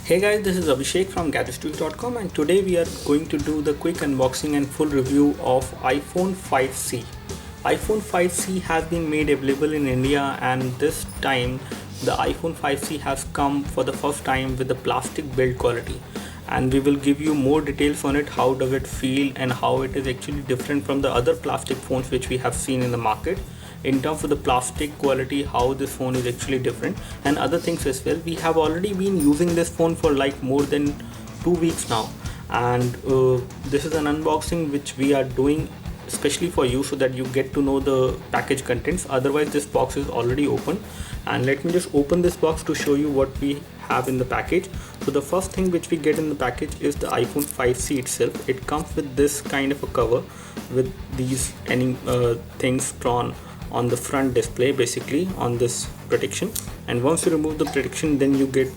Hey guys, this is Abhishek from gadgetstudio.com and today we are going to do the quick unboxing and full review of iPhone 5C. iPhone 5C has been made available in India, and this time the iPhone 5C has come for the first time with the plastic build quality, and we will give you more details on it, how does it feel and how it is actually different from the other plastic phones which we have seen in the market. In terms of the plastic quality, how this phone is actually different and other things as well. We have already been using this phone for like more than 2 weeks now, and this is an unboxing which we are doing especially for you so that you get to know the package contents. Otherwise this box is already open, and let me just open this box to show you what we have in the package. So the first thing which we get in the package is the iPhone 5C itself. It comes with this kind of a cover with these things drawn on the front display, basically on this protection, and once you remove the protection then you get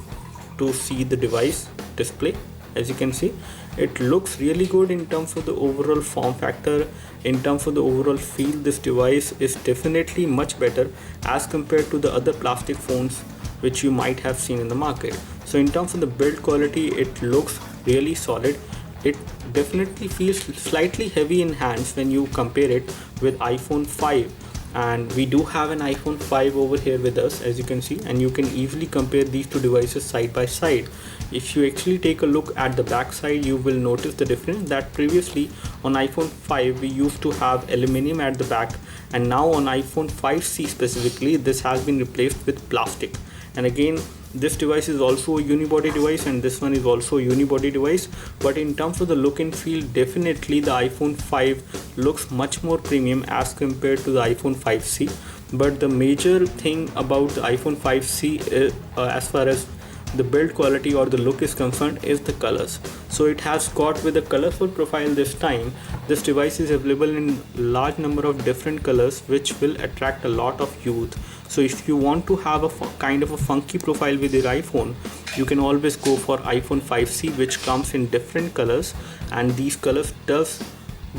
to see the device display. As you can see, it looks really good in terms of the overall form factor. In terms of the overall feel, this device is definitely much better as compared to the other plastic phones which you might have seen in the market. So in terms of the build quality, it looks really solid. It definitely feels slightly heavy in hands when you compare it with iPhone 5, and we do have an iPhone 5 over here with us, as you can see, and you can easily compare these two devices side by side. If you actually take a look at the back side, you will notice the difference that previously on iPhone 5 we used to have aluminum at the back, and now on iPhone 5C specifically this has been replaced with plastic. And again, this device is also a unibody device and this one is also a unibody device, but in terms of the look and feel, definitely the iPhone 5 looks much more premium as compared to the iPhone 5C. But the major thing about the iPhone 5C as far as the build quality or the look is concerned is the colors. So it has got with a colorful profile this time. This device is available in large number of different colors which will attract a lot of youth. So if you want to have a kind of a funky profile with your iPhone, you can always go for iPhone 5C, which comes in different colors, and these colors does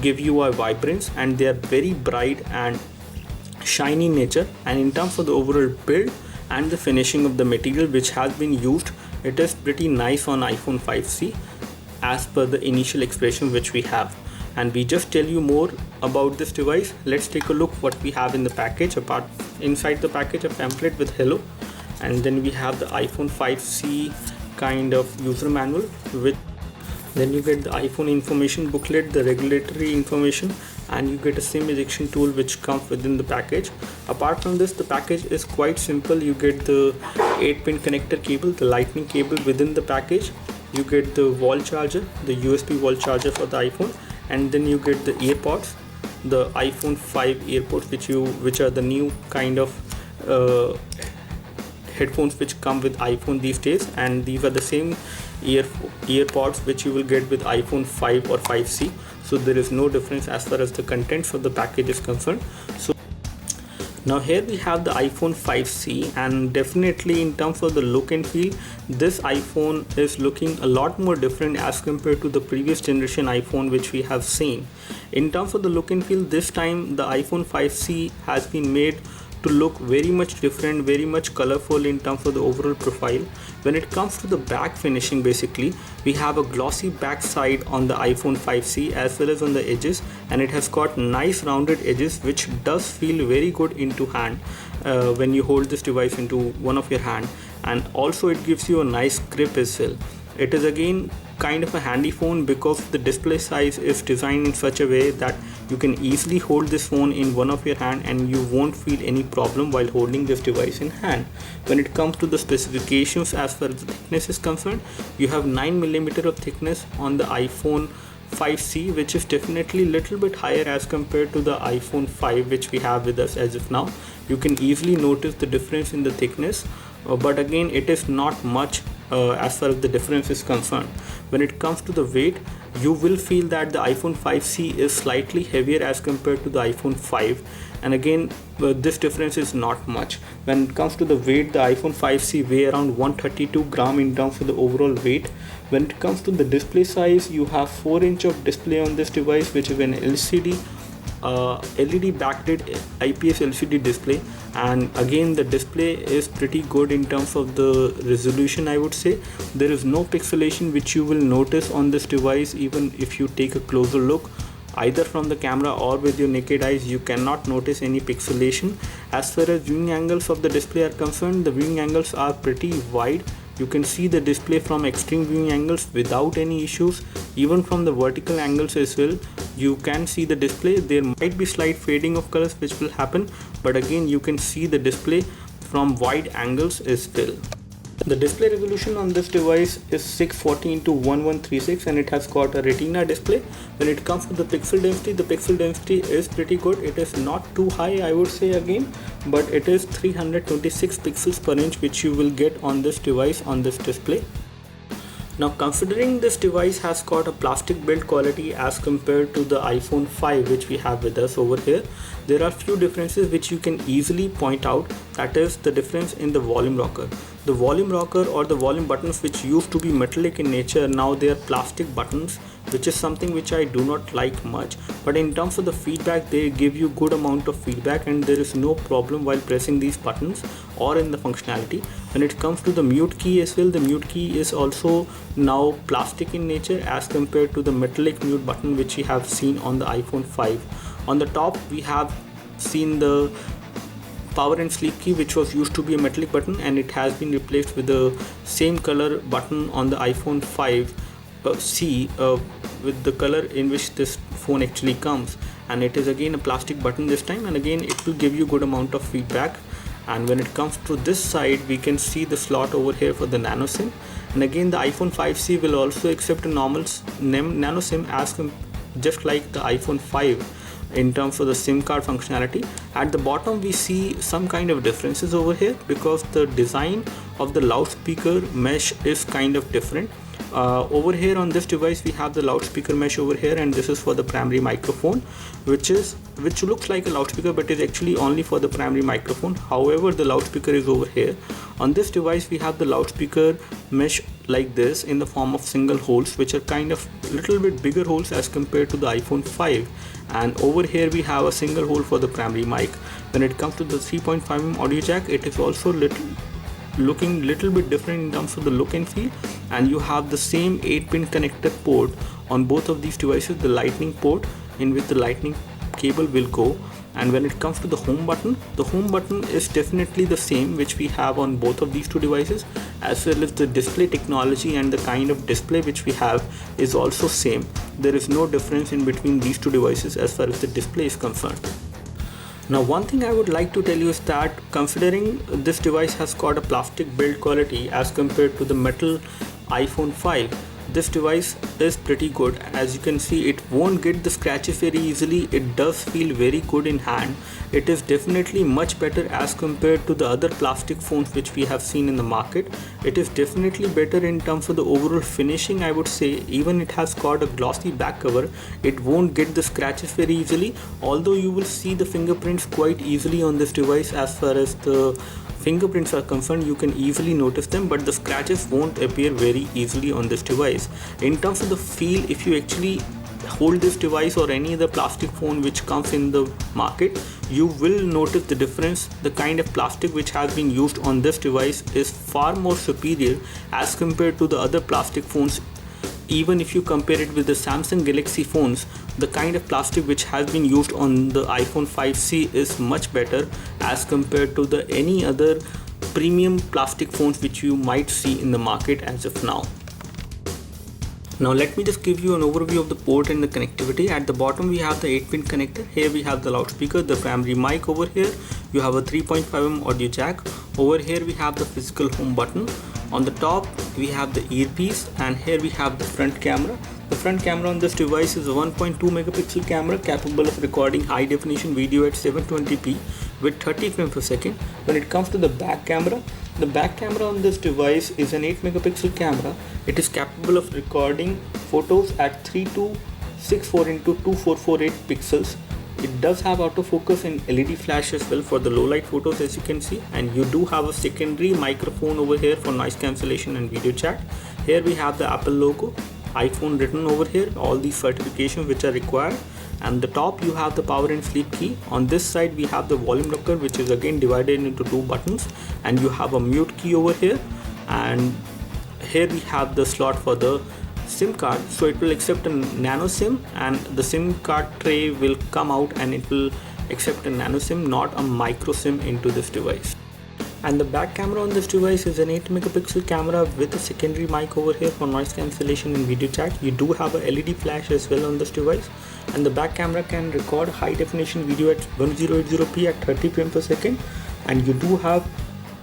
give you a vibrance and they are very bright and shiny in nature. And in terms of the overall build and the finishing of the material which has been used, it is pretty nice on iPhone 5C as per the initial expression which we have. And we just tell you more about this device. Let's take a look what we have in the package. Inside the package, a pamphlet with hello, and then we have the iPhone 5C kind of user manual, with then you get the iPhone information booklet, the regulatory information, and you get a SIM ejection tool which comes within the package. Apart from this, the package is quite simple. You get the 8-pin connector cable, the lightning cable within the package. You get the wall charger, the USB wall charger for the iPhone, and then you get the earpods, the iPhone 5 earpods, which are the new kind of headphones which come with iPhone these days, and these are the same earpods which you will get with iPhone 5 or 5C. So there is no difference as far as the contents of the package is concerned. So now here we have the iPhone 5C, and definitely in terms of the look and feel, this iPhone is looking a lot more different as compared to the previous generation iPhone which we have seen. In terms of the look and feel, this time the iPhone 5C has been made to look very much different, very much colorful in terms of the overall profile. When it comes to the back finishing, basically we have a glossy back side on the iPhone 5C as well as on the edges, and it has got nice rounded edges which does feel very good into hand when you hold this device into one of your hand, and also it gives you a nice grip as well. It is again kind of a handy phone because the display size is designed in such a way that you can easily hold this phone in one of your hand and you won't feel any problem while holding this device in hand. When it comes to the specifications as far as the thickness is concerned, you have 9mm of thickness on the iPhone 5C, which is definitely little bit higher as compared to the iPhone 5 which we have with us as of now. You can easily notice the difference in the thickness, but again it is not much as far as the difference is concerned. When it comes to the weight, you will feel that the iPhone 5C is slightly heavier as compared to the iPhone 5, and again this difference is not much. When it comes to the weight, the iPhone 5C weigh around 132 gram in terms of the overall weight. When it comes to the display size, you have 4-inch of display on this device, which is an LCD LED backlit IPS LCD display, and again the display is pretty good in terms of the resolution. I would say there is no pixelation which you will notice on this device. Even if you take a closer look either from the camera or with your naked eyes, you cannot notice any pixelation. As far as viewing angles of the display are concerned, the viewing angles are pretty wide. You can see the display from extreme viewing angles without any issues. Even from the vertical angles as well, you can see the display. There might be slight fading of colors which will happen, but again you can see the display from wide angles as well. The display resolution on this device is 640 into 1136 and it has got a retina display. When it comes to the pixel density is pretty good. It is not too high, I would say again, but it is 326 pixels per inch which you will get on this device on this display. Now, considering this device has got a plastic build quality as compared to the iPhone 5 which we have with us over here, there are few differences which you can easily point out. That is the difference in the volume rocker. The volume rocker or the volume buttons which used to be metallic in nature, now they are plastic buttons, which is something which I do not like much. But in terms of the feedback, they give you good amount of feedback and there is no problem while pressing these buttons or in the functionality. When it comes to the mute key as well, the mute key is also now plastic in nature as compared to the metallic mute button which we have seen on the iPhone 5. On the top we have seen the power and sleep key which was used to be a metallic button and it has been replaced with the same color button on the iPhone 5C with the color in which this phone actually comes, and it is again a plastic button this time, and again it will give you good amount of feedback. And when it comes to this side, we can see the slot over here for the nano SIM, and again the iPhone 5C will also accept a normal nano SIM as just like the iPhone 5 in terms of the SIM card functionality. At the bottom we see some kind of differences over here because the design of the loudspeaker mesh is kind of different. Over here on this device we have the loudspeaker mesh over here, and this is for the primary microphone, which looks like a loudspeaker but is actually only for the primary microphone. However, the loudspeaker is over here. On this device we have the loudspeaker mesh like this in the form of single holes, which are kind of little bit bigger holes as compared to the iPhone 5, and over here we have a single hole for the primary mic. When it comes to the 3.5mm audio jack, it is also looking little bit different in terms of the look and feel, and you have the same 8-pin connector port on both of these devices, the lightning port in which the lightning cable will go. And when it comes to the home button, the home button is definitely the same which we have on both of these two devices, as well as the display technology and the kind of display which we have is also same. There is no difference in between these two devices as far as the display is concerned. Now, one thing I would like to tell you is that considering this device has got a plastic build quality as compared to the metal iPhone 5, this device is pretty good. As you can see, it won't get the scratches very easily. It does feel very good in hand. It is definitely much better as compared to the other plastic phones which we have seen in the market. It is definitely better in terms of the overall finishing, I would say. Even it has got a glossy back cover, it won't get the scratches very easily, although you will see the fingerprints quite easily on this device. As far as the fingerprints are concerned, you can easily notice them, but the scratches won't appear very easily on this device. In terms of the feel, if you actually hold this device or any other plastic phone which comes in the market, you will notice the difference. The kind of plastic which has been used on this device is far more superior as compared to the other plastic phones. Even if you compare it with the Samsung Galaxy phones, the kind of plastic which has been used on the iPhone 5C is much better as compared to the any other premium plastic phones which you might see in the market as of now. Now let me just give you an overview of the port and the connectivity. At the bottom we have the 8-pin connector. Here we have the loudspeaker, the primary mic over here. You have a 3.5mm audio jack. Over here we have the physical home button. On the top we have the earpiece, and here we have the front camera. The front camera on this device is a 1.2 megapixel camera capable of recording high definition video at 720p with 30 frames per second. When it comes to the back camera on this device is an 8 megapixel camera. It is capable of recording photos at 3264 into 2448 pixels. It does have autofocus and LED flash as well for the low light photos, as you can see, and you do have a secondary microphone over here for noise cancellation and video chat. Here we have the Apple logo, iPhone written over here, all these certifications which are required. and the top you have the power and sleep key. On this side we have the volume rocker, which is again divided into two buttons, and you have a mute key over here, and here we have the slot for the SIM card. So it will accept a nano SIM, and the SIM card tray will come out and it will accept a nano SIM, not a micro SIM into this device. And the back camera on this device is an 8 megapixel camera with a secondary mic over here for noise cancellation and video chat. You do have a LED flash as well on this device, and the back camera can record high definition video at 1080p at 30 frames per second, and you do have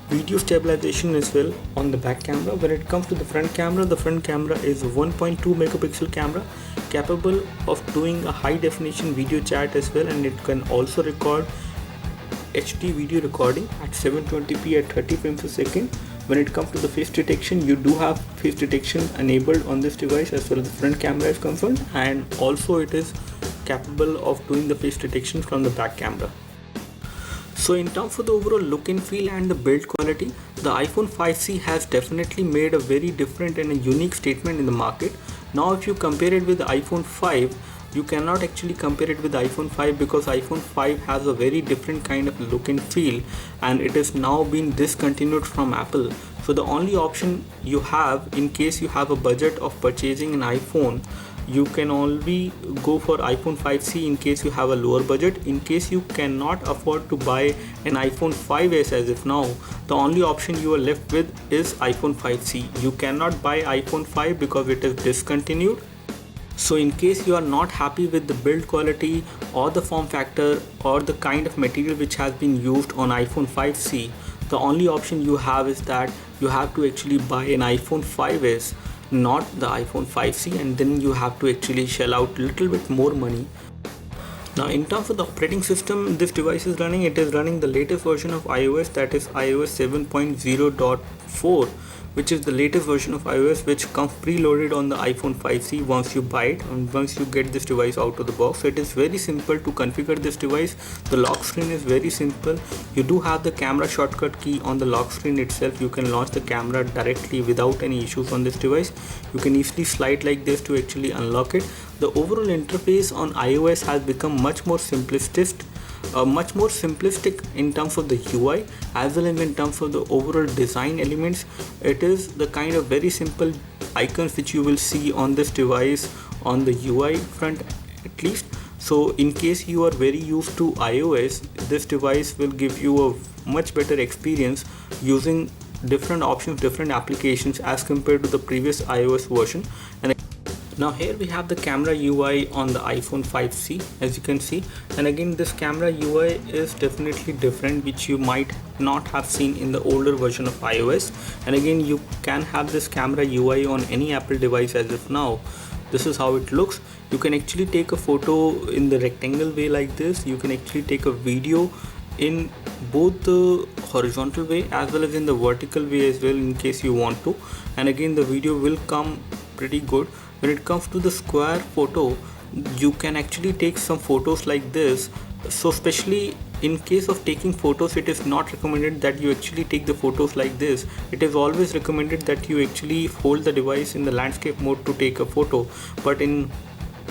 video stabilization as well on the back camera. When it comes to the front camera is a 1.2 megapixel camera capable of doing a high definition video chat as well, and it can also record HD video recording at 720p at 30 frames per second. When it comes to the face detection, you do have face detection enabled on this device as far as the front camera is concerned, and also it is capable of doing the face detection from the back camera. So in terms of the overall look and feel and the build quality, the iPhone 5C has definitely made a very different and a unique statement in the market. Now if you compare it with the iPhone 5, you cannot actually compare it with the iPhone 5 because iPhone 5 has a very different kind of look and feel, and it is now been discontinued from Apple. So the only option you have in case you have a budget of purchasing an iPhone, you can only go for iPhone 5C in case you have a lower budget. In case you cannot afford to buy an iPhone 5s as of now, the only option you are left with is iPhone 5C. You cannot buy iPhone 5 because it is discontinued. So in case you are not happy with the build quality or the form factor or the kind of material which has been used on iPhone 5C, the only option you have is that you have to actually buy an iPhone 5s, not the iPhone 5C, and then you have to actually shell out a little bit more money. Now in terms of the operating system this device is running, it is running the latest version of iOS, that is iOS 7.0.4, which is the latest version of iOS, which comes preloaded on the iPhone 5C once you buy it and once you get this device out of the box. So it is very simple to configure this device. The lock screen is very simple. You do have the camera shortcut key on the lock screen itself. You can launch the camera directly without any issues on this device. You can easily slide like this to actually unlock it. The overall interface on iOS has become much more simplistic in terms of the UI as well as in terms of the overall design elements. It is the kind of very simple icons which you will see on this device on the UI front at least. So in case you are very used to iOS, this device will give you a much better experience using different options, different applications as compared to the previous iOS version. And now here we have the camera UI on the iPhone 5C, as you can see, and again this camera UI is definitely different, which you might not have seen in the older version of iOS. And again you can have this camera UI on any Apple device as of now. This is how it looks. You can actually take a photo in the rectangle way like this. You can actually take a video in both the horizontal way as well as in the vertical way as well in case you want to, and again the video will come pretty good. When it comes to the square photo, you can actually take some photos like this. So especially in case of taking photos, it is not recommended that you actually take the photos like this. It is always recommended that you actually hold the device in the landscape mode to take a photo. But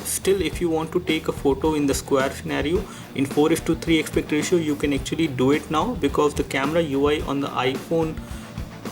still if you want to take a photo in the square scenario in 4:3 aspect ratio, you can actually do it now because the camera UI on the iPhone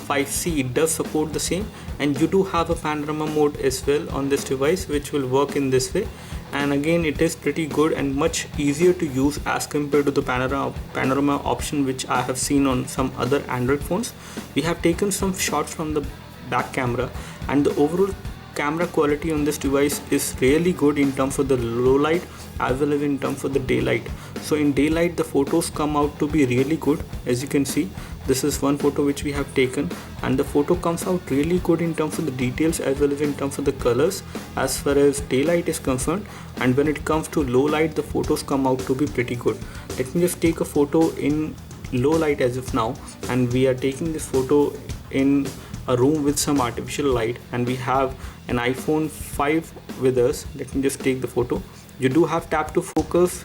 5C does support the same, and you do have a panorama mode as well on this device which will work in this way. And again it is pretty good and much easier to use as compared to the panorama option which I have seen on some other Android phones. We have taken some shots from the back camera, and the overall camera quality on this device is really good in terms of the low light as well as in terms of the daylight. So in daylight the photos come out to be really good. As you can see, this is one photo which we have taken, and the photo comes out really good in terms of the details as well as in terms of the colors as far as daylight is concerned. And when it comes to low light, the photos come out to be pretty good. Let me just take a photo in low light as of now, and we are taking this photo in a room with some artificial light, and we have an iPhone 5 with us. Let me just take the photo. You do have tap to focus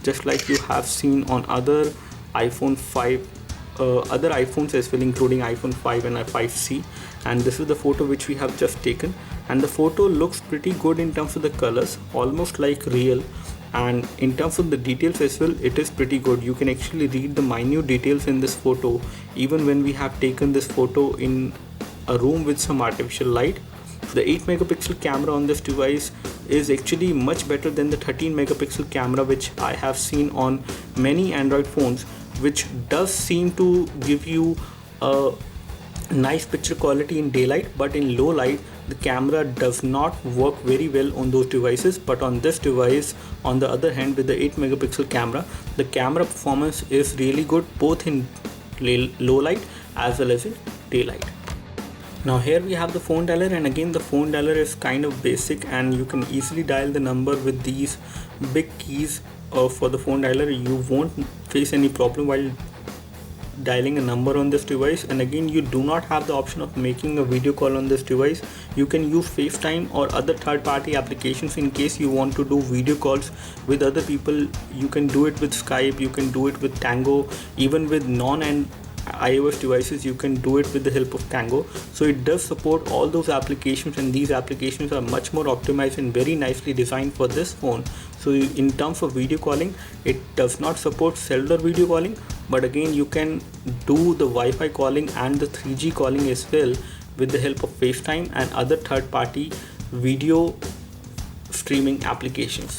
just like you have seen on other iPhone 5 other iPhones as well, including iPhone 5 and 5C. And this is the photo which we have just taken, and the photo looks pretty good in terms of the colors, almost like real. and in terms of the details as well, it is pretty good. You can actually read the minute details in this photo, even when we have taken this photo in a room with some artificial light. The 8 megapixel camera on this device is actually much better than the 13 megapixel camera which I have seen on many Android phones, which does seem to give you a nice picture quality in daylight, but in low light the camera does not work very well on those devices. But on this device, on the other hand, with the 8 megapixel camera, the camera performance is really good both in low light as well as in daylight. Now here we have the phone dialer, and again the phone dialer is kind of basic and you can easily dial the number with these big keys for the phone dialer. You won't face any problem while dialing a number on this device. And again, you do not have the option of making a video call on this device. You can use FaceTime or other third-party applications in case you want to do video calls with other people. You can do it with Skype, you can do it with Tango, even with iOS devices you can do it with the help of Tango. So it does support all those applications, and these applications are much more optimized and very nicely designed for this phone. So in terms of video calling, it does not support cellular video calling, but again you can do the Wi-Fi calling and the 3G calling as well with the help of FaceTime and other third-party video streaming applications.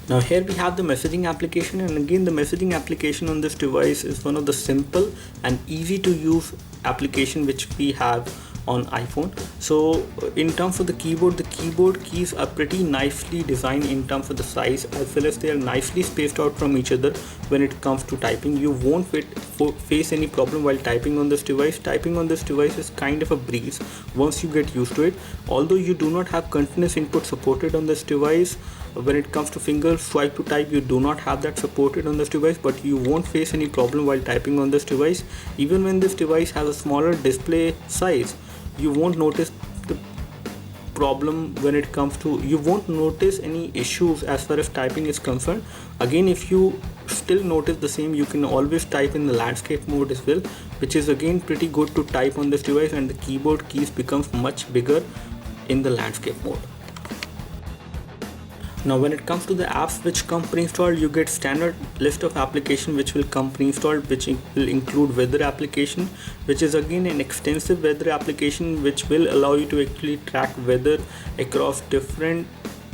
Now here we have the messaging application, and again the messaging application on this device is one of the simple and easy to use application which we have on iPhone. So in terms of the keyboard keys are pretty nicely designed in terms of the size, as well as they are nicely spaced out from each other. When it comes to typing, you won't face any problem while typing on this device. Typing on this device is kind of a breeze once you get used to it. Although you do not have continuous input supported on this device, when it comes to finger swipe to type, you do not have that supported on this device, but you won't face any problem while typing on this device. Even when this device has a smaller display size, you won't notice the problem when it comes to, you won't notice any issues as far as typing is concerned. Again, if you still notice the same, you can always type in the landscape mode as well, which is again pretty good to type on this device, and the keyboard keys becomes much bigger in the landscape mode. Now when it comes to the apps which come pre-installed, you get standard list of applications which will come pre-installed, which will include weather application, which is again an extensive weather application which will allow you to actually track weather across different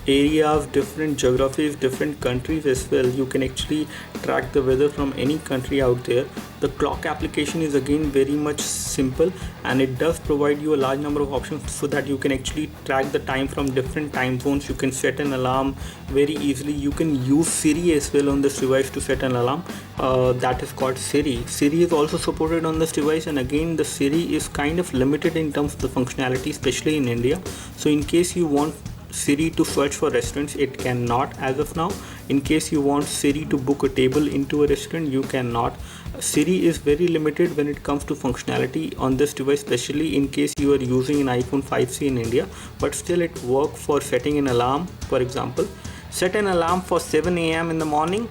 areas, different geographies, different countries as well. You can actually track the weather from any country out there. The clock application is again very much simple, and it does provide you a large number of options so that you can actually track the time from different time zones. You can set an alarm very easily. You can use Siri as well on this device to set an alarm. That is called Siri. Siri is also supported on this device, and again the Siri is kind of limited in terms of the functionality, especially in India. So in case you want Siri to search for restaurants, it cannot as of now. In case you want Siri to book a table into a restaurant, you cannot. Siri is very limited when it comes to functionality on this device, especially in case you are using an iPhone 5C in India, but still it works for setting an alarm. For example, set an alarm for 7 a.m. in the morning.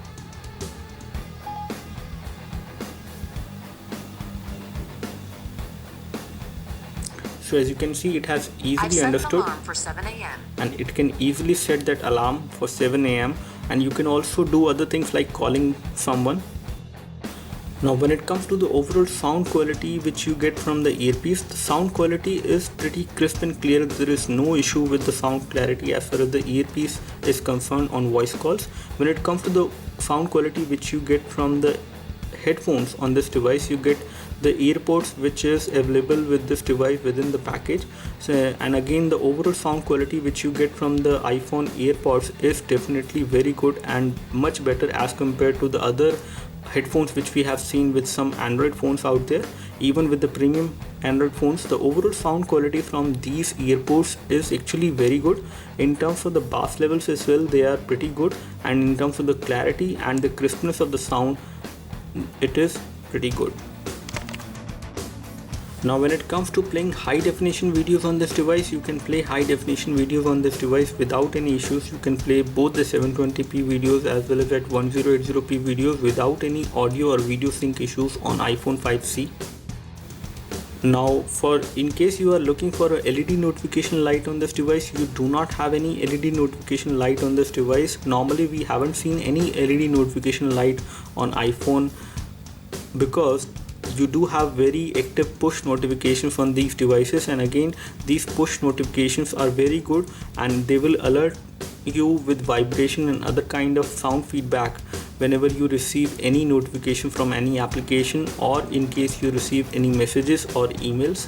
So as you can see, it has easily understood, for 7 a.m. and it can easily set that alarm for 7 a.m. and you can also do other things like calling someone. Now when it comes to the overall sound quality which you get from the earpiece, the sound quality is pretty crisp and clear. There is no issue with the sound clarity as far as the earpiece is concerned on voice calls. When it comes to the sound quality which you get from the headphones on this device, you get the earpods which is available with this device within the package. So, and again the overall sound quality which you get from the iPhone earpods is definitely very good and much better as compared to the other headphones which we have seen with some Android phones out there. Even with the premium Android phones, the overall sound quality from these earpods is actually very good. In terms of the bass levels as well, they are pretty good, and in terms of the clarity and the crispness of the sound, it is pretty good. Now when it comes to playing high definition videos on this device, you can play high definition videos on this device without any issues. You can play both the 720p videos as well as at 1080p videos without any audio or video sync issues on iPhone 5C. Now, for in case you are looking for a LED notification light on this device, you do not have any LED notification light on this device. Normally we haven't seen any LED notification light on iPhone because you do have very active push notifications on these devices, and again these push notifications are very good and they will alert you with vibration and other kind of sound feedback whenever you receive any notification from any application, or in case you receive any messages or emails.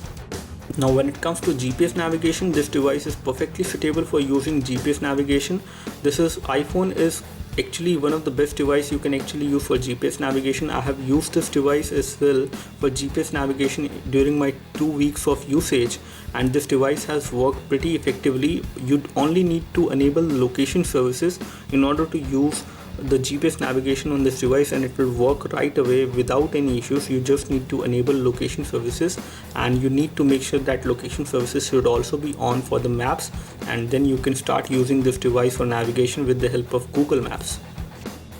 Now when it comes to GPS navigation, this device is perfectly suitable for using GPS navigation. iPhone is actually one of the best device you can actually use for GPS navigation. I have used this device as well for GPS navigation during my 2 weeks of usage, and this device has worked pretty effectively. You only need to enable location services in order to use the GPS navigation on this device, and it will work right away without any issues. You just need to enable location services, and you need to make sure that location services should also be on for the maps, and then you can start using this device for navigation with the help of Google Maps.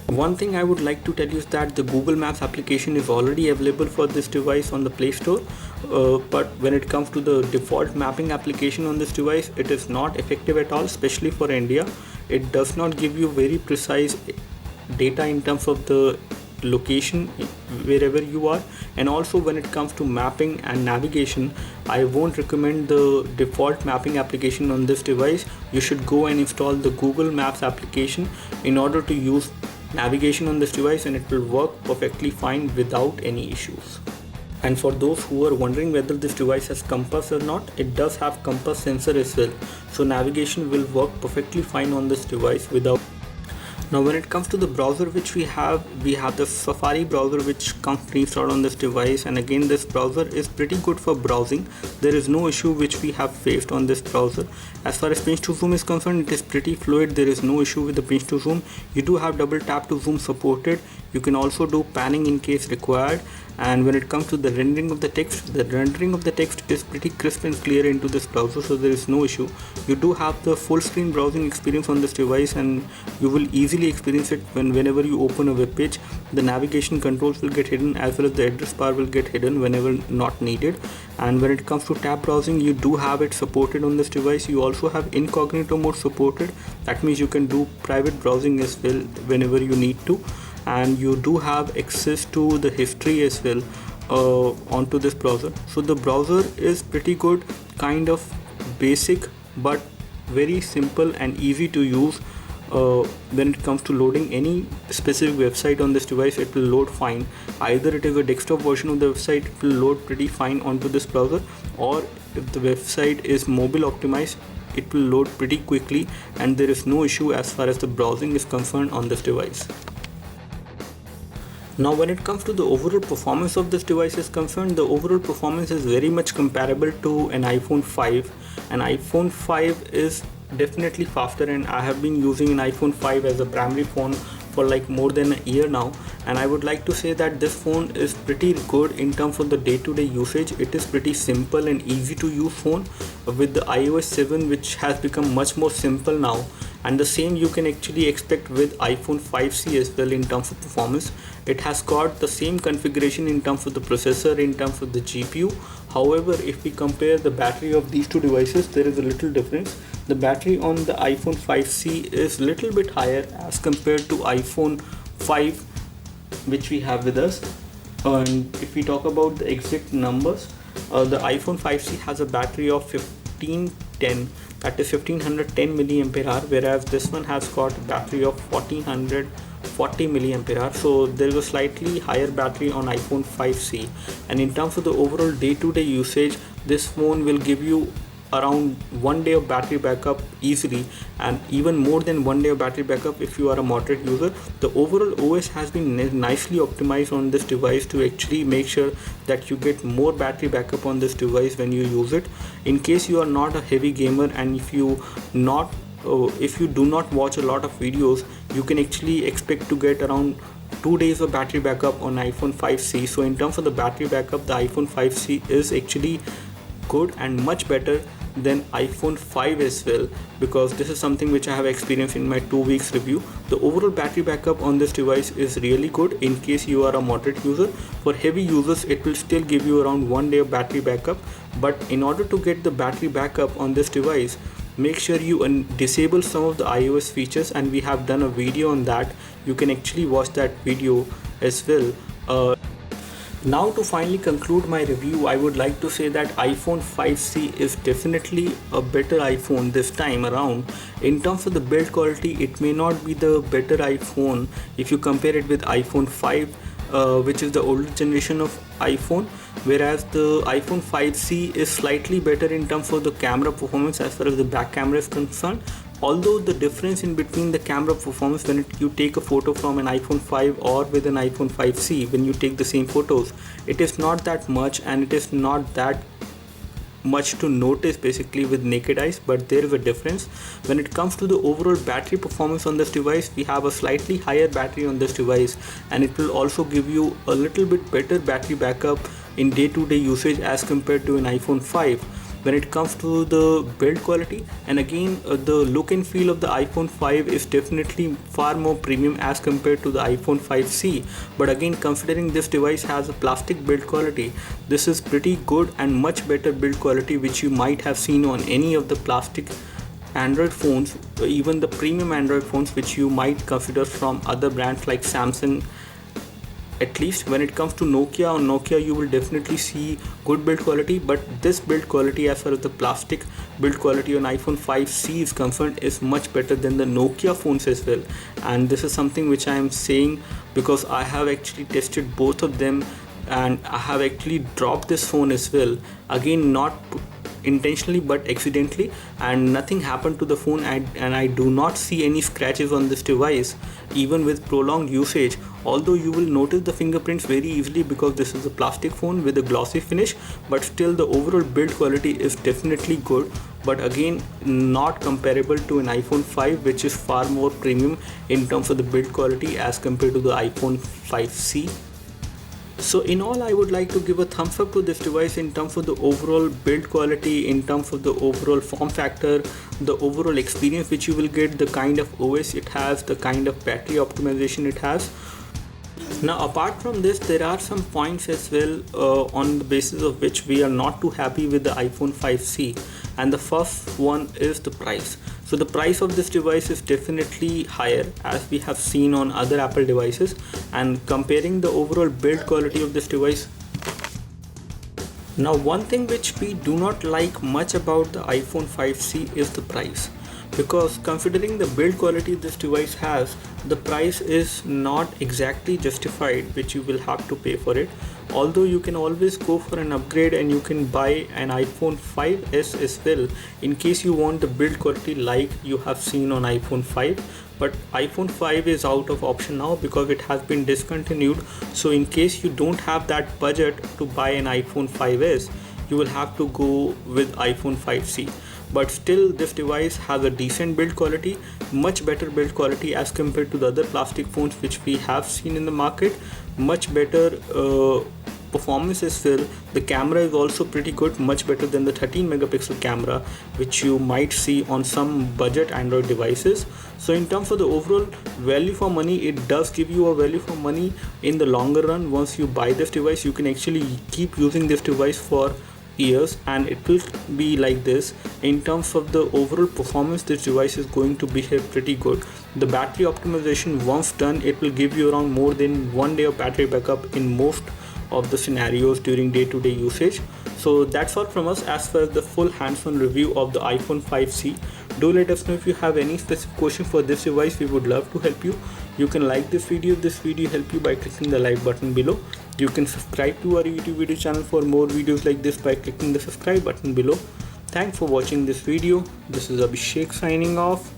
One thing I would like to tell you is that the Google Maps application is already available for this device on the Play Store, but when it comes to the default mapping application on this device, it is not effective at all, especially for India. It does not give you very precise data in terms of the location wherever you are, and also when it comes to mapping and navigation, I won't recommend the default mapping application on this device. You should go and install the Google Maps application in order to use navigation on this device, and it will work perfectly fine without any issues. And for those who are wondering whether this device has compass or not, it does have compass sensor as well, so navigation will work perfectly fine on this device without. Now when it comes to the browser which we have the Safari browser which comes pre-installed on this device, and again this browser is pretty good for browsing. There is no issue which we have faced on this browser. As far as pinch to zoom is concerned, it is pretty fluid. There is no issue with the pinch to zoom. You do have double tap to zoom supported. You can also do panning in case required. And when it comes to the rendering of the text is pretty crisp and clear into this browser, so there is no issue. You do have the full screen browsing experience on this device, and you will easily experience it whenever you open a web page. The navigation controls will get hidden, as well as the address bar will get hidden whenever not needed. And when it comes to tab browsing, you do have it supported on this device. You also have incognito mode supported. That means you can do private browsing as well whenever you need to, and you do have access to the history as well onto this browser. So the browser is pretty good, kind of basic but very simple and easy to use. When it comes to loading any specific website on this device, it will load fine. Either it is a desktop version of the website, it will load pretty fine onto this browser, or if the website is mobile optimized, it will load pretty quickly, and there is no issue as far as the browsing is concerned on this device. Now when it comes to the overall performance of this device is concerned, the overall performance is very much comparable to an iPhone 5. An iPhone 5 is definitely faster, and I have been using an iPhone 5 as a primary phone for like more than a year now, and I would like to say that this phone is pretty good in terms of the day-to-day usage. It is pretty simple and easy to use phone with the iOS 7, which has become much more simple now, and the same you can actually expect with iPhone 5C as well in terms of performance. It has got the same configuration in terms of the processor, in terms of the GPU. However, if we compare the battery of these two devices, there is a little difference. The battery on the iPhone 5C is little bit higher as compared to iPhone 5 which we have with us. And if we talk about the exact numbers, the iPhone 5C has a battery of 1510, that is 1510 milliampere hour, whereas this one has got a battery of 1440 milliampere hour. So there is a slightly higher battery on iPhone 5C, and in terms of the overall day-to-day usage, this phone will give you around 1 day of battery backup easily, and even more than 1 day of battery backup if you are a moderate user. The overall OS has been nicely optimized on this device to actually make sure that you get more battery backup on this device when you use it. In case you are not a heavy gamer, and if you do not watch a lot of videos, you can actually expect to get around 2 days of battery backup on iPhone 5C. So in terms of the battery backup, the iPhone 5C is actually good and much better than iPhone 5 as well, because this is something which I have experienced in my 2 weeks review. The overall battery backup on this device is really good in case you are a moderate user. For heavy users it will still give you around 1 day of battery backup, but in order to get the battery backup on this device, make sure you disable some of the iOS features, and we have done a video on that. You can actually watch that video as well. Now to finally conclude my review, I would like to say that iPhone 5C is definitely a better iPhone this time around. In terms of the build quality, it may not be the better iPhone if you compare it with iPhone 5, which is the older generation of iPhone, whereas the iPhone 5C is slightly better in terms of the camera performance as far as the back camera is concerned. Although the difference in between the camera performance when you take a photo from an iPhone 5 or with an iPhone 5C, when you take the same photos, it is not that much, and it is not that much to notice basically with naked eyes, but there is a difference. When it comes to the overall battery performance on this device, we have a slightly higher battery on this device, and it will also give you a little bit better battery backup in day-to-day usage as compared to an iPhone 5. When it comes to the build quality, and again the look and feel of the iPhone 5 is definitely far more premium as compared to the iPhone 5C, but again considering this device has a plastic build quality, this is pretty good and much better build quality which you might have seen on any of the plastic Android phones, even the premium Android phones which you might consider from other brands like Samsung. At least when it comes to Nokia, on Nokia you will definitely see good build quality, but this build quality as far as the plastic build quality on iPhone 5C is concerned is much better than the Nokia phones as well. And this is something which I am saying because I have actually tested both of them, and I have actually dropped this phone as well, again not intentionally but accidentally, and nothing happened to the phone, and I do not see any scratches on this device even with prolonged usage. Although you will notice the fingerprints very easily because this is a plastic phone with a glossy finish, but still the overall build quality is definitely good, but again not comparable to an iPhone 5 which is far more premium in terms of the build quality as compared to the iPhone 5C. So in all, I would like to give a thumbs up to this device in terms of the overall build quality, in terms of the overall form factor, the overall experience which you will get, the kind of OS it has, the kind of battery optimization it has. Now apart from this, there are some points as well on the basis of which we are not too happy with the iPhone 5C, and the first one is the price. So the price of this device is definitely higher as we have seen on other Apple devices, and comparing the overall build quality of this device. Now one thing which we do not like much about the iPhone 5C is the price, because considering the build quality this device has, the price is not exactly justified which you will have to pay for it. Although you can always go for an upgrade and you can buy an iPhone 5s as well in case you want the build quality like you have seen on iPhone 5, but iPhone 5 is out of option now because it has been discontinued. So in case you don't have that budget to buy an iPhone 5s, you will have to go with iPhone 5C. But still this device has a decent build quality, much better build quality as compared to the other plastic phones which we have seen in the market, much better performance as well. The camera is also pretty good, much better than the 13 megapixel camera which you might see on some budget Android devices. So in terms of the overall value for money, it does give you a value for money in the longer run. Once you buy this device, you can actually keep using this device for years, and it will be like this. In terms of the overall performance, this device is going to behave pretty good. The battery optimization, once done, it will give you around more than 1 day of battery backup in most of the scenarios during day-to-day usage. So that's all from us as far as the full hands-on review of the iPhone 5C. Do let us know if you have any specific question for this device. We would love to help you. You can like this video if this video helped you by clicking the like button below. You can subscribe to our YouTube video channel for more videos like this by clicking the subscribe button below. Thanks for watching this video. This is Abhishek signing off.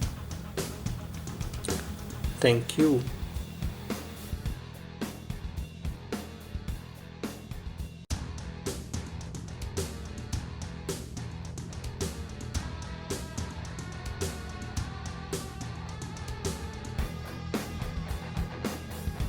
Thank you.